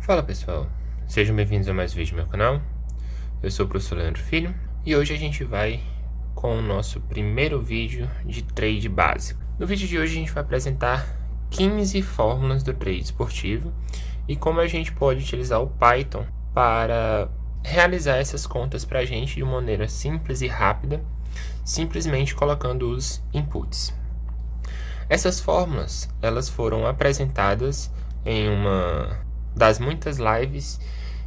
Fala pessoal, sejam bem-vindos a mais um vídeo do meu canal. Eu sou o professor Leandro Filho e hoje a gente vai com o nosso primeiro vídeo de trade básico. No vídeo de hoje a gente vai apresentar 15 fórmulas do trade esportivo e como a gente pode utilizar o Python para realizar essas contas para a gente de maneira simples e rápida, simplesmente colocando os inputs. Essas fórmulas elas foram apresentadas em uma das muitas lives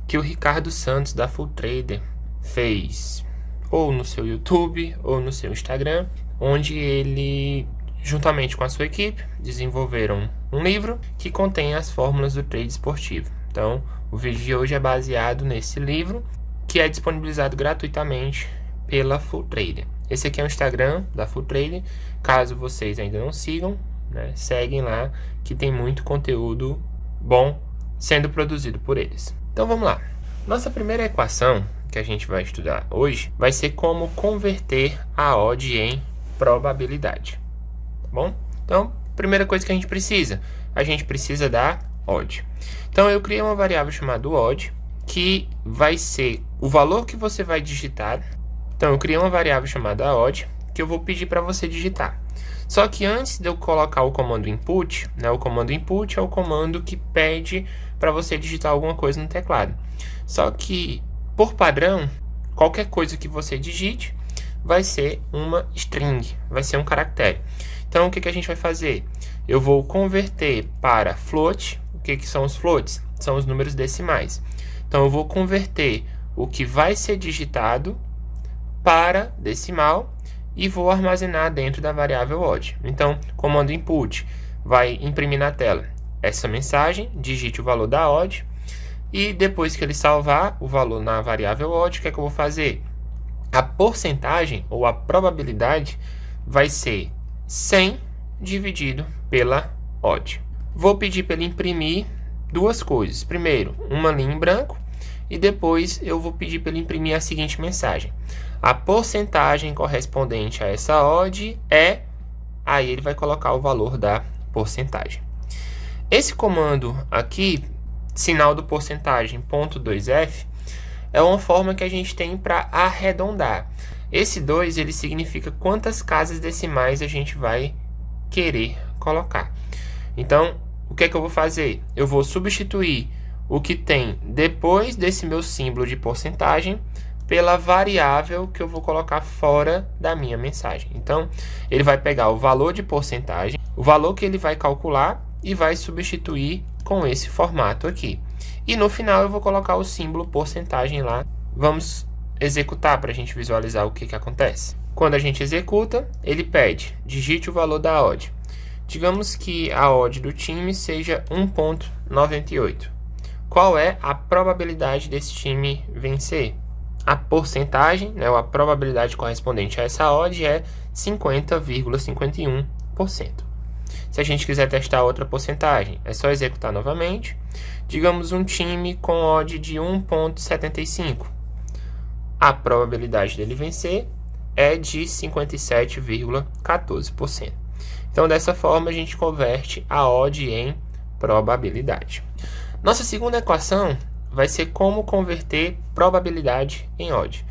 que o Ricardo Santos da Full Trader fez, ou no seu YouTube, ou no seu Instagram, onde ele, juntamente com a sua equipe, desenvolveram um livro que contém as fórmulas do trade esportivo. Então, o vídeo de hoje é baseado nesse livro, que é disponibilizado gratuitamente pela Full Trader. Esse aqui é o Instagram da Full Trader, caso vocês ainda não sigam, né, seguem lá, que tem muito conteúdo bom sendo produzido por eles. Então vamos lá. Nossa primeira equação que a gente vai estudar hoje vai ser como converter a odd em probabilidade. Tá bom? Então, primeira coisa que a gente precisa da odd. Então eu criei uma variável chamada odd, que vai ser o valor que você vai digitar. Então eu criei uma variável chamada odd, que eu vou pedir para você digitar. Só que antes de eu colocar o comando input, né, o comando input é o comando que pede para você digitar alguma coisa no teclado. Só que, por padrão, qualquer coisa que você digite vai ser uma string, vai ser um caractere. Então, o que a gente vai fazer? Eu vou converter para float. O que são os floats? São os números decimais. Então, eu vou converter o que vai ser digitado para decimal e vou armazenar dentro da variável odd. Então, comando input vai imprimir na tela essa mensagem, digite o valor da odd, e depois que ele salvar o valor na variável odd, o que é que eu vou fazer? A porcentagem, ou a probabilidade, vai ser 100 dividido pela odd. Vou pedir para ele imprimir duas coisas. Primeiro, uma linha em branco, e depois eu vou pedir para ele imprimir a seguinte mensagem: a porcentagem correspondente a essa odd é... Aí ele vai colocar o valor da porcentagem. Esse comando aqui, sinal do porcentagem, .2f, é uma forma que a gente tem para arredondar. Esse 2, ele significa quantas casas decimais a gente vai querer colocar. Então, o que é que eu vou fazer? Eu vou substituir o que tem depois desse meu símbolo de porcentagem pela variável que eu vou colocar fora da minha mensagem. Então, ele vai pegar o valor de porcentagem, o valor que ele vai calcular e vai substituir com esse formato aqui. E no final eu vou colocar o símbolo porcentagem lá. Vamos executar para a gente visualizar o que acontece. Quando a gente executa, ele pede, digite o valor da odd. Digamos que a odd do time seja 1,98. Qual é a probabilidade desse time vencer? A porcentagem, né, a probabilidade correspondente a essa odd é 50,51%. Se a gente quiser testar outra porcentagem, é só executar novamente. Digamos um time com odd de 1,75. A probabilidade dele vencer é de 57,14%. Então, dessa forma, a gente converte a odd em probabilidade. Nossa segunda equação vai ser como converter probabilidade em odd.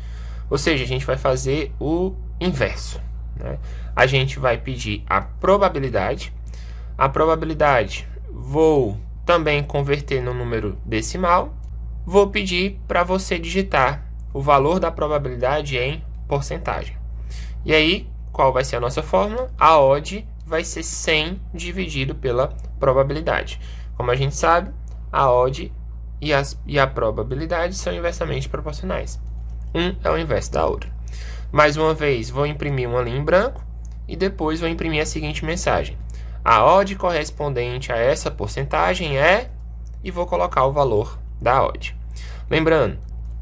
Ou seja, a gente vai fazer o inverso, né? A gente vai pedir a probabilidade. A probabilidade vou também converter no número decimal. Vou pedir para você digitar o valor da probabilidade em porcentagem. E aí, qual vai ser a nossa fórmula? A odd vai ser 100 dividido pela probabilidade. Como a gente sabe, a odd e a probabilidade são inversamente proporcionais. Um é o inverso da outra. Mais uma vez, vou imprimir uma linha em branco e depois vou imprimir a seguinte mensagem: a odd correspondente a essa porcentagem é... e vou colocar o valor da odd. Lembrando,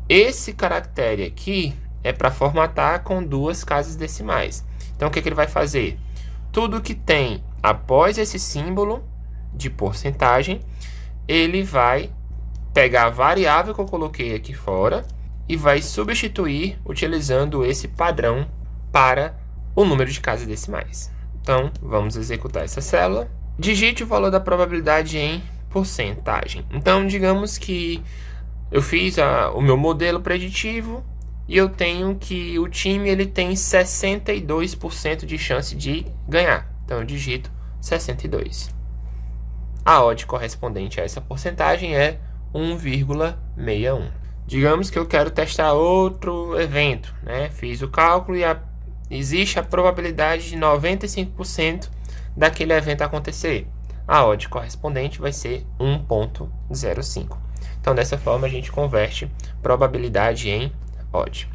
esse caractere aqui é para formatar com duas casas decimais. Então, o que ele vai fazer? Tudo que tem após esse símbolo de porcentagem, ele vai pegar a variável que eu coloquei aqui fora e vai substituir utilizando esse padrão para o número de casas decimais. Então, vamos executar essa célula. Digite o valor da probabilidade em porcentagem. Então, digamos que eu fiz o meu modelo preditivo e eu tenho que o time ele tem 62% de chance de ganhar. Então, eu digito 62. A odd correspondente a essa porcentagem é 1,61. Digamos que eu quero testar outro evento, né? Fiz o cálculo e existe a probabilidade de 95% daquele evento acontecer. A odd correspondente vai ser 1,05. Então, dessa forma, a gente converte probabilidade em odd.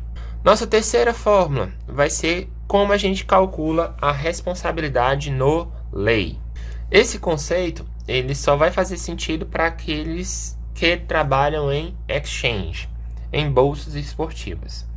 Nossa terceira fórmula vai ser como a gente calcula a responsabilidade no lay. Esse conceito ele só vai fazer sentido para aqueles que trabalham em exchange, em bolsas esportivas.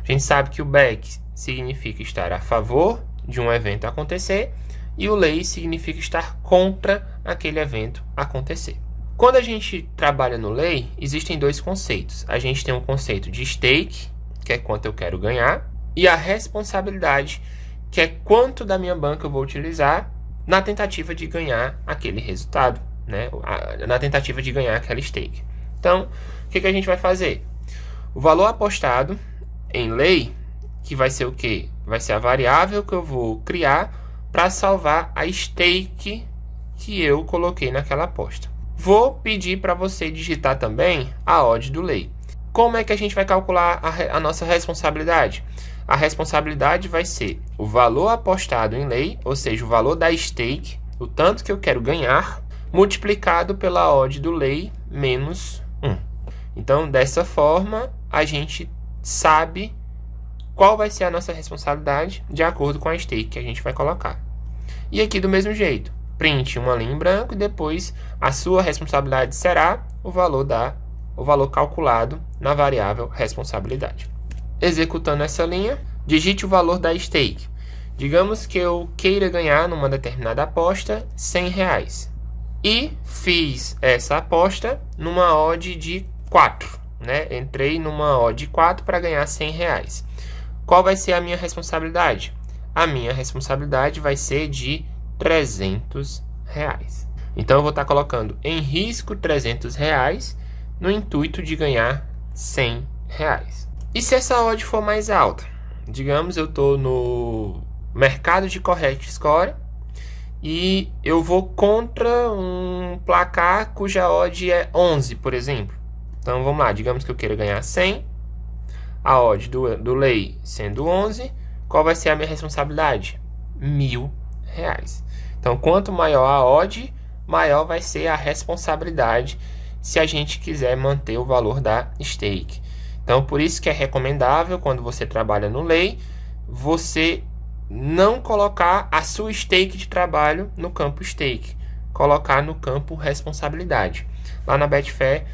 A gente sabe que o back significa estar a favor de um evento acontecer e o lay significa estar contra aquele evento acontecer. Quando a gente trabalha no lay, existem dois conceitos. A gente tem um conceito de stake, que é quanto eu quero ganhar, e a responsabilidade, que é quanto da minha banca eu vou utilizar na tentativa de ganhar aquele resultado, né? Na tentativa de ganhar aquela stake. Então, o que a gente vai fazer? O valor apostado em lay, que vai ser o quê? Vai ser a variável que eu vou criar para salvar a stake que eu coloquei naquela aposta. Vou pedir para você digitar também a odd do lay. Como é que a gente vai calcular a nossa responsabilidade? A responsabilidade vai ser o valor apostado em lay, ou seja, o valor da stake, o tanto que eu quero ganhar, multiplicado pela odd do lay menos 1. Então, dessa forma, a gente sabe qual vai ser a nossa responsabilidade de acordo com a stake que a gente vai colocar. E aqui do mesmo jeito, print uma linha em branco e depois a sua responsabilidade será o valor calculado na variável responsabilidade. Executando essa linha, digite o valor da stake. Digamos que eu queira ganhar numa determinada aposta R$100 e fiz essa aposta numa odd de 4, né? Entrei numa odd de 4 para ganhar R$100. Qual vai ser a minha responsabilidade? A minha responsabilidade vai ser de R$300. Então eu vou estar colocando em risco R$300 no intuito de ganhar R$100. E se essa odd for mais alta? Digamos eu estou no mercado de correct score e eu vou contra um placar cuja odd é 11, por exemplo. Então vamos lá, digamos que eu queira ganhar 100, a odd do lay sendo 11, qual vai ser a minha responsabilidade? R$1.000. Então quanto maior a odd, maior vai ser a responsabilidade se a gente quiser manter o valor da stake. Então por isso que é recomendável quando você trabalha no lay, você não colocar a sua stake de trabalho no campo stake, colocar no campo responsabilidade. Lá na Betfair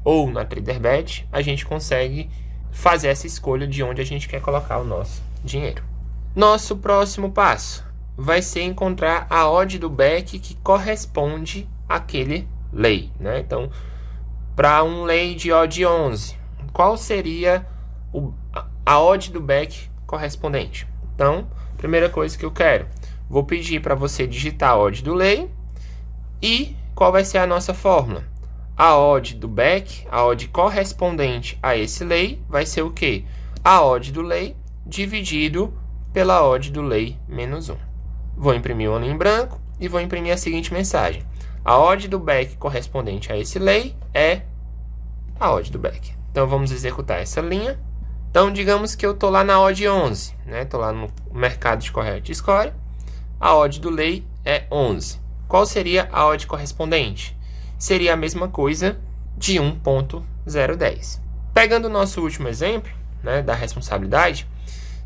ou na TraderBet, a gente consegue fazer essa escolha de onde a gente quer colocar o nosso dinheiro. Nosso próximo passo vai ser encontrar a odd do back que corresponde àquele lay, né? Então, para um lay de odd 11, qual seria a odd do back correspondente? Então, primeira coisa que eu quero, vou pedir para você digitar a odd do lay e qual vai ser a nossa fórmula? A odd do back, a odd correspondente a esse lay, vai ser o quê? A odd do lay dividido pela odd do lay menos 1. Vou imprimir uma linha em branco e vou imprimir a seguinte mensagem. A odd do back correspondente a esse lay é a odd do back. Então vamos executar essa linha. Então digamos que eu estou lá na odd 11, né? Estou lá no mercado de correct score. A odd do lay é 11. Qual seria a odd correspondente? Seria a mesma coisa de 1.010. Pegando o nosso último exemplo, né, da responsabilidade,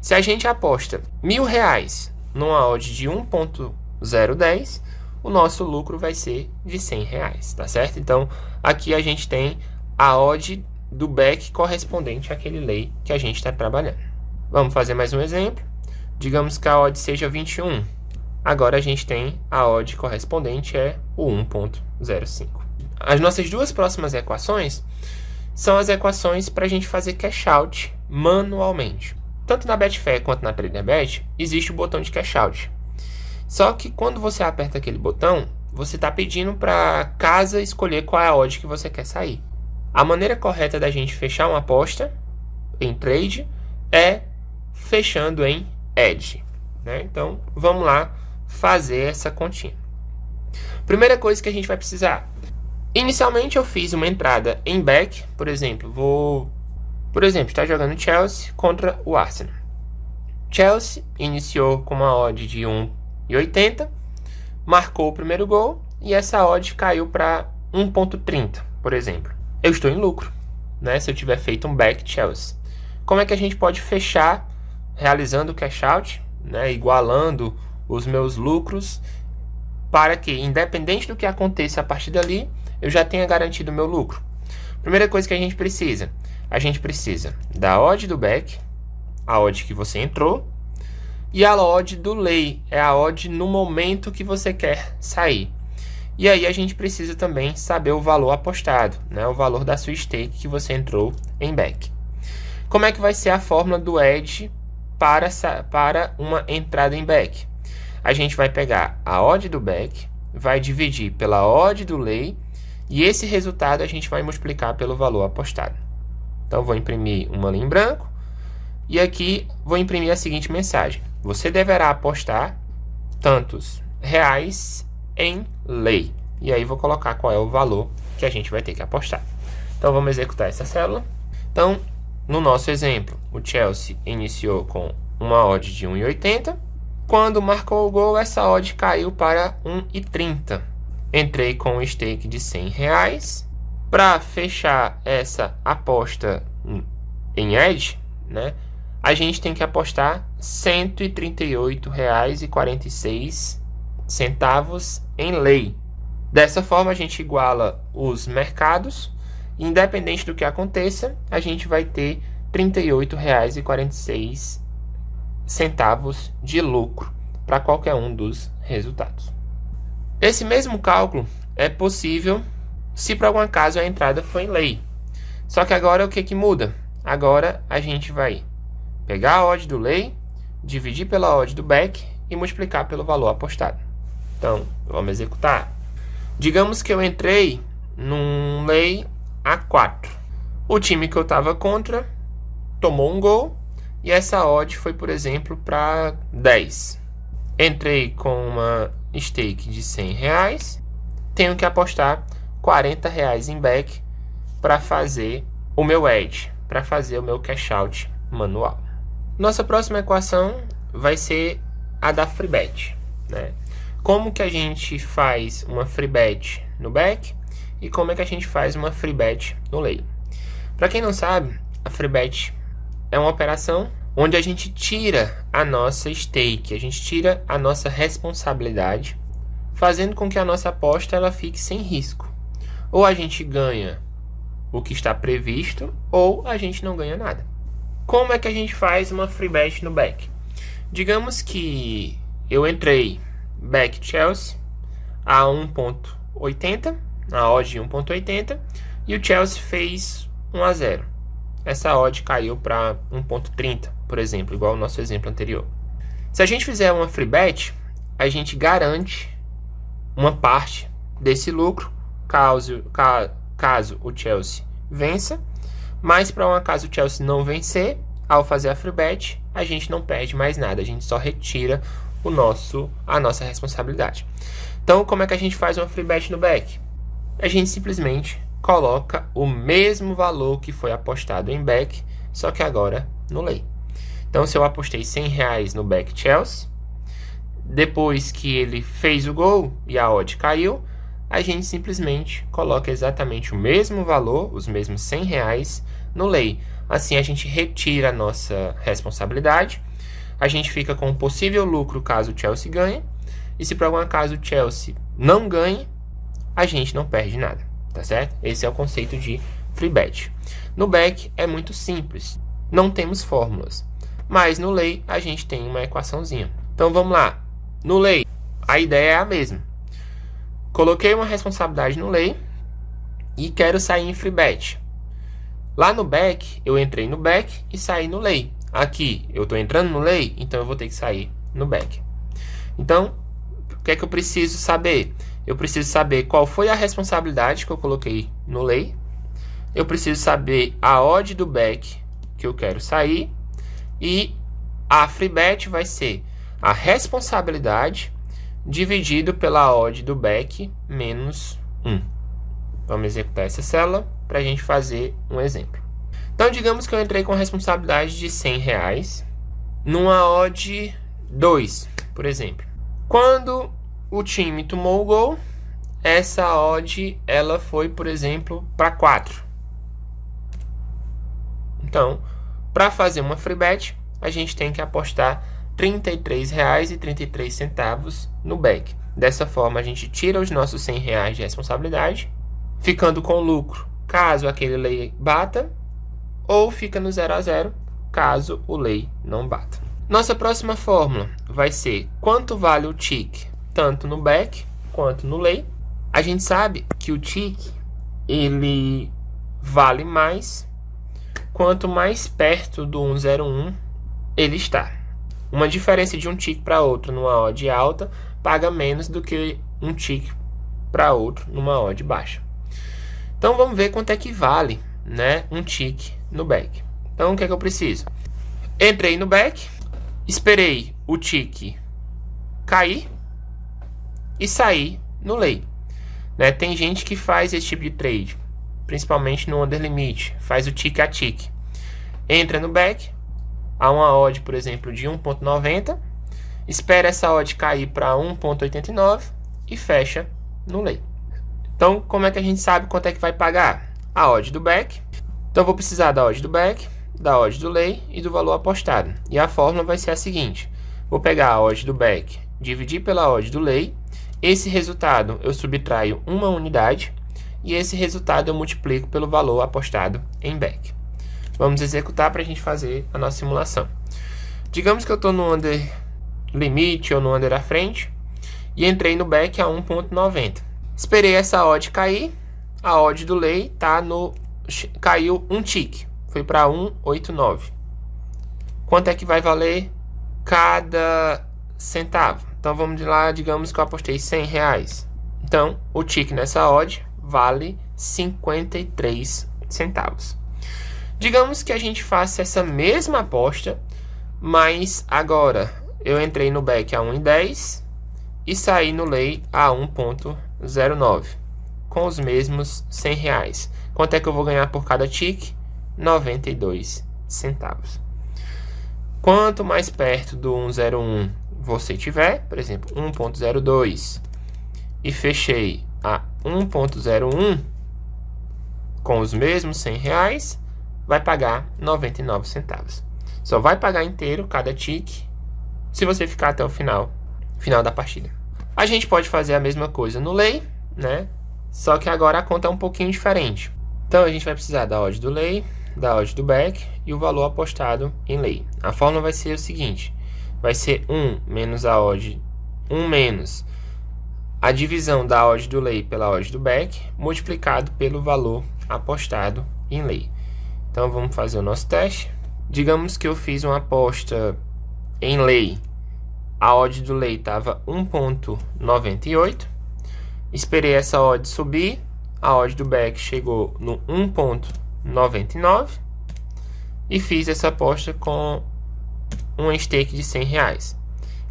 se a gente aposta R$1.000 numa odd de 1.010, o nosso lucro vai ser de R$100, tá certo? Então, aqui a gente tem a odd do back correspondente àquele lay que a gente está trabalhando. Vamos fazer mais um exemplo. Digamos que a odd seja 21. Agora a gente tem a odd correspondente é o 1.05. As nossas duas próximas equações são as equações para a gente fazer cash out manualmente. Tanto na Betfair quanto na TraderBet existe o botão de cash out. Só que quando você aperta aquele botão, você está pedindo para casa escolher qual é a odd que você quer sair. A maneira correta da gente fechar uma aposta em trade é fechando em edge, né? Então, vamos lá fazer essa continha. Primeira coisa que a gente vai precisar. Inicialmente eu fiz uma entrada em back, por exemplo, está jogando Chelsea contra o Arsenal. Chelsea iniciou com uma odd de 1,80, marcou o primeiro gol e essa odd caiu para 1,30, por exemplo. Eu estou em lucro, né? Se eu tiver feito um back Chelsea. Como é que a gente pode fechar realizando o cash out, né? Igualando os meus lucros, para que, independente do que aconteça a partir dali, eu já tenha garantido o meu lucro. Primeira coisa que a gente precisa da odd do back, a odd que você entrou, e a odd do lay, é a odd no momento que você quer sair. E aí a gente precisa também saber o valor apostado, né? O valor da sua stake que você entrou em back. Como é que vai ser a fórmula do edge para uma entrada em back? A gente vai pegar a odd do back, vai dividir pela odd do lay, e esse resultado a gente vai multiplicar pelo valor apostado. Então vou imprimir uma linha em branco, e aqui vou imprimir a seguinte mensagem: você deverá apostar tantos reais em lay. E aí vou colocar qual é o valor que a gente vai ter que apostar. Então vamos executar essa célula. Então, no nosso exemplo, o Chelsea iniciou com uma odd de 1,80. Quando marcou o gol, essa odd caiu para 1,30. Entrei com um stake de 100 reais. Para fechar essa aposta em edge, né, a gente tem que apostar R$ 138,46 em lay. Dessa forma, a gente iguala os mercados. Independente do que aconteça, a gente vai ter R$ 38,46 de lucro para qualquer um dos resultados. Esse mesmo cálculo é possível se por algum acaso a entrada for em lay. Só que agora o que muda? Agora a gente vai pegar a odd do lay, dividir pela odd do back e multiplicar pelo valor apostado. Então, vamos executar. Digamos que eu entrei num lay a 4. O time que eu estava contra tomou um gol e essa odd foi, por exemplo, para 10. Entrei com uma stake de 100 reais. Tenho que apostar 40 reais em back para fazer o meu edge, para fazer o meu cash out manual. Nossa próxima equação vai ser a da free bet, né? Como que a gente faz uma free bet no back e como é que a gente faz uma free bet no lay? Para quem não sabe, a free bet é uma operação onde a gente tira a nossa stake, a gente tira a nossa responsabilidade, fazendo com que a nossa aposta ela fique sem risco. Ou a gente ganha o que está previsto, ou a gente não ganha nada. Como é que a gente faz uma free bet no back? Digamos que eu entrei back Chelsea a 1,80, a odd de 1,80, e o Chelsea fez 1-0. Essa odd caiu para 1,30, por exemplo, igual o nosso exemplo anterior. Se a gente fizer uma free bet, a gente garante uma parte desse lucro, caso o Chelsea vença, mas para um acaso o Chelsea não vencer, ao fazer a free bet, a gente não perde mais nada, a gente só retira a nossa responsabilidade. Então, como é que a gente faz uma free bet no back? A gente simplesmente coloca o mesmo valor que foi apostado em back, só que agora no lay. Então, se eu apostei 100 reais no back Chelsea, depois que ele fez o gol e a odd caiu, a gente simplesmente coloca exatamente o mesmo valor, os mesmos 100 reais no lay. Assim a gente retira a nossa responsabilidade, a gente fica com um possível lucro caso o Chelsea ganhe, e se por algum acaso o Chelsea não ganhe, a gente não perde nada, tá certo? Esse é o conceito de free bet. No back é muito simples, não temos fórmulas, mas no lay a gente tem uma equaçãozinha. Então vamos lá, no lay a ideia é a mesma. Coloquei uma responsabilidade no lay e quero sair em free bet. Lá no back, eu entrei no back e saí no lay. Aqui, eu estou entrando no lay, então eu vou ter que sair no back. Então, o que é que eu preciso saber? eu preciso saber qual foi a responsabilidade que eu coloquei no lay. Eu preciso saber a odd do back que eu quero sair. E a free bet vai ser a responsabilidade dividido pela odd do back menos 1. Vamos executar essa célula para a gente fazer um exemplo. Então, digamos que eu entrei com a responsabilidade de R$100 numa odd 2, por exemplo. Quando o time tomou o gol, essa odd ela foi, por exemplo, para 4. Então, para fazer uma free bet, a gente tem que apostar R$33,33 no back. Dessa forma, a gente tira os nossos R$100 de responsabilidade, ficando com lucro caso aquele lay bata, ou fica no 0 a 0 caso o lay não bata. Nossa próxima fórmula vai ser quanto vale o tick, tanto no back quanto no lay. A gente sabe que o tick ele vale mais quanto mais perto do 101 ele está. Uma diferença de um tick para outro numa odd alta paga menos do que um tick para outro numa odd baixa. Então vamos ver quanto é que vale, né, um tick no back. Então o que é que eu preciso? Entrei no back, esperei o tick cair e sair no lay. Né? Tem gente que faz esse tipo de trade, principalmente no under limit, faz o tick a tick. Entra no back, a uma odd, por exemplo, de 1.90, espera essa odd cair para 1.89 e fecha no lay. Então, como é que a gente sabe quanto é que vai pagar? A odd do back. Então, eu vou precisar da odd do back, da odd do lay e do valor apostado. E a fórmula vai ser a seguinte. Vou pegar a odd do back, dividir pela odd do lay. Esse resultado eu subtraio uma unidade. E esse resultado eu multiplico pelo valor apostado em back. Vamos executar para a gente fazer a nossa simulação. Digamos que eu estou no under limite ou no under à frente. E entrei no back a 1.90. Esperei essa odd cair. A odd do lay tá caiu um tick. Foi para 1.89. Quanto é que vai valer cada centavo? Então vamos lá, digamos que eu apostei R$100. Então o tick nessa odd vale 53 centavos. Digamos que a gente faça essa mesma aposta, mas agora eu entrei no back a 1.10 e saí no lay a 1.09 com os mesmos R$100. Quanto é que eu vou ganhar por cada tick? 92 centavos. Quanto mais perto do 1.01 você tiver, por exemplo, 1.02 e fechei a 1.01 com os mesmos R$100, vai pagar 99 centavos. Só vai pagar inteiro cada tick se você ficar até o final da partida. A gente pode fazer a mesma coisa no lay, né? Só que agora a conta é um pouquinho diferente. Então a gente vai precisar da odd do lay, da odd do back e o valor apostado em lay. A fórmula vai ser o seguinte: vai ser 1 menos a odd, 1 menos a divisão da odd do lay pela odd do back, multiplicado pelo valor apostado em lay. Então vamos fazer o nosso teste. Digamos que eu fiz uma aposta em lay. A odd do lay estava 1.98. Esperei essa odd subir. A odd do back chegou no 1.99. E fiz essa aposta com um stake de R$100.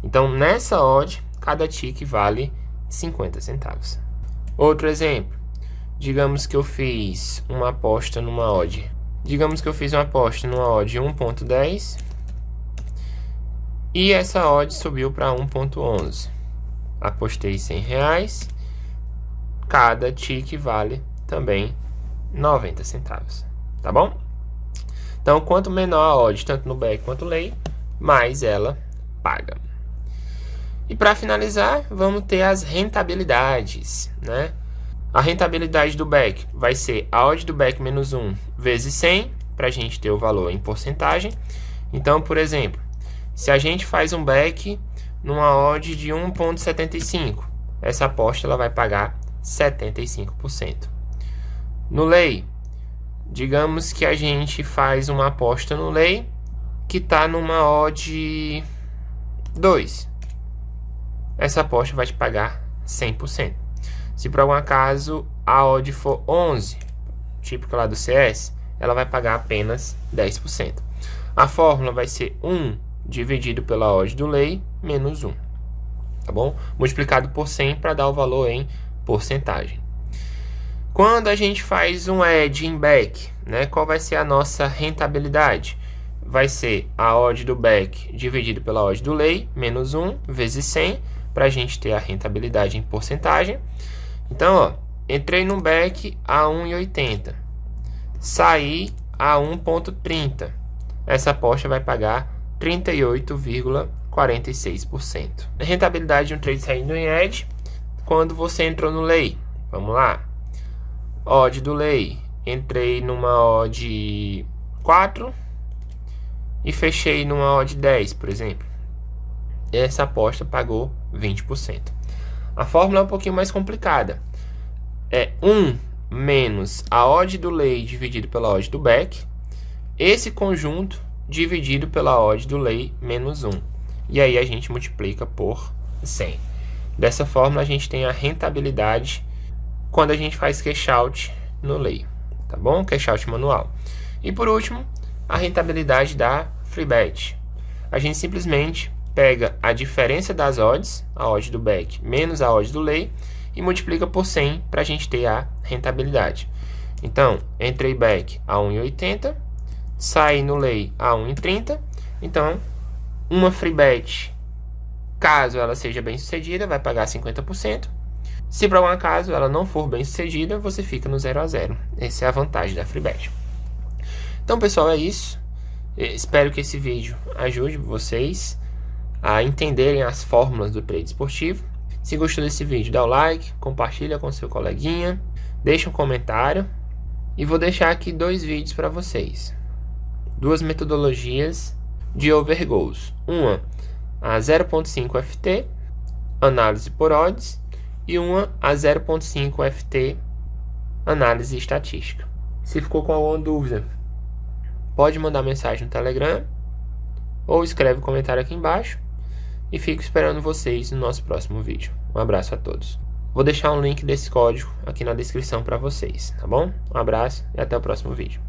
Então nessa odd, cada tick vale 50 centavos. Outro exemplo. Digamos que eu fiz uma aposta numa odd. Digamos que eu fiz uma aposta numa odd 1.10 e essa odd subiu para 1.11. Apostei R$100. Cada tick vale também 90 centavos. Tá bom? Então, quanto menor a odd, tanto no back quanto no lay, mais ela paga. E para finalizar, vamos ter as rentabilidades, né? A rentabilidade do back vai ser a odd do back menos 1 vezes 100, para a gente ter o valor em porcentagem. Então, por exemplo, se a gente faz um back numa odd de 1.75, essa aposta ela vai pagar 75%. No lay, digamos que a gente faz uma aposta no lay que está numa odd 2. Essa aposta vai te pagar 100%. Se por algum acaso a odd for 11, típica lá do CS, ela vai pagar apenas 10%. A fórmula vai ser 1 dividido pela odd do lei menos 1, tá bom? Multiplicado por 100 para dar o valor em porcentagem. Quando a gente faz um add em back, né, qual vai ser a nossa rentabilidade? Vai ser a odd do back dividido pela odd do lei, menos 1 vezes 100, para a gente ter a rentabilidade em porcentagem. Então, ó, entrei no back a 1,80, saí a 1,30. Essa aposta vai pagar 38,46%. Rentabilidade de um trade saindo em add, quando você entrou no lei. Vamos lá. Odd do lei, entrei numa odd 4 e fechei numa odd 10, por exemplo. Essa aposta pagou 20%. A fórmula é um pouquinho mais complicada. É 1 menos a odd do lei dividido pela odd do back, esse conjunto dividido pela odd do lei menos 1. E aí a gente multiplica por 100. Dessa forma a gente tem a rentabilidade quando a gente faz cash out no lei, tá bom? Cash out manual. E por último, a rentabilidade da free bet. A gente simplesmente pega a diferença das odds, a odd do back menos a odd do lei, e multiplica por 100 para a gente ter a rentabilidade. Então, entrei back a 1,80, saí no lei a 1,30. Então, uma free bet, caso ela seja bem sucedida, vai pagar 50%. Se por algum acaso ela não for bem sucedida, você fica no 0 a 0. Essa é a vantagem da free bet. Então, pessoal, é isso. Espero que esse vídeo ajude vocês a entenderem as fórmulas do trade esportivo. Se gostou desse vídeo, dá o like, compartilha com seu coleguinha, deixa um comentário. E vou deixar aqui 2 vídeos para vocês. 2 metodologias de overgoals. Uma, a 0.5 FT, análise por odds. E uma, a 0.5 FT, análise estatística. Se ficou com alguma dúvida, pode mandar mensagem no Telegram ou escreve um comentário aqui embaixo. E fico esperando vocês no nosso próximo vídeo. Um abraço a todos. Vou deixar um link desse código aqui na descrição para vocês, tá bom? Um abraço e até o próximo vídeo.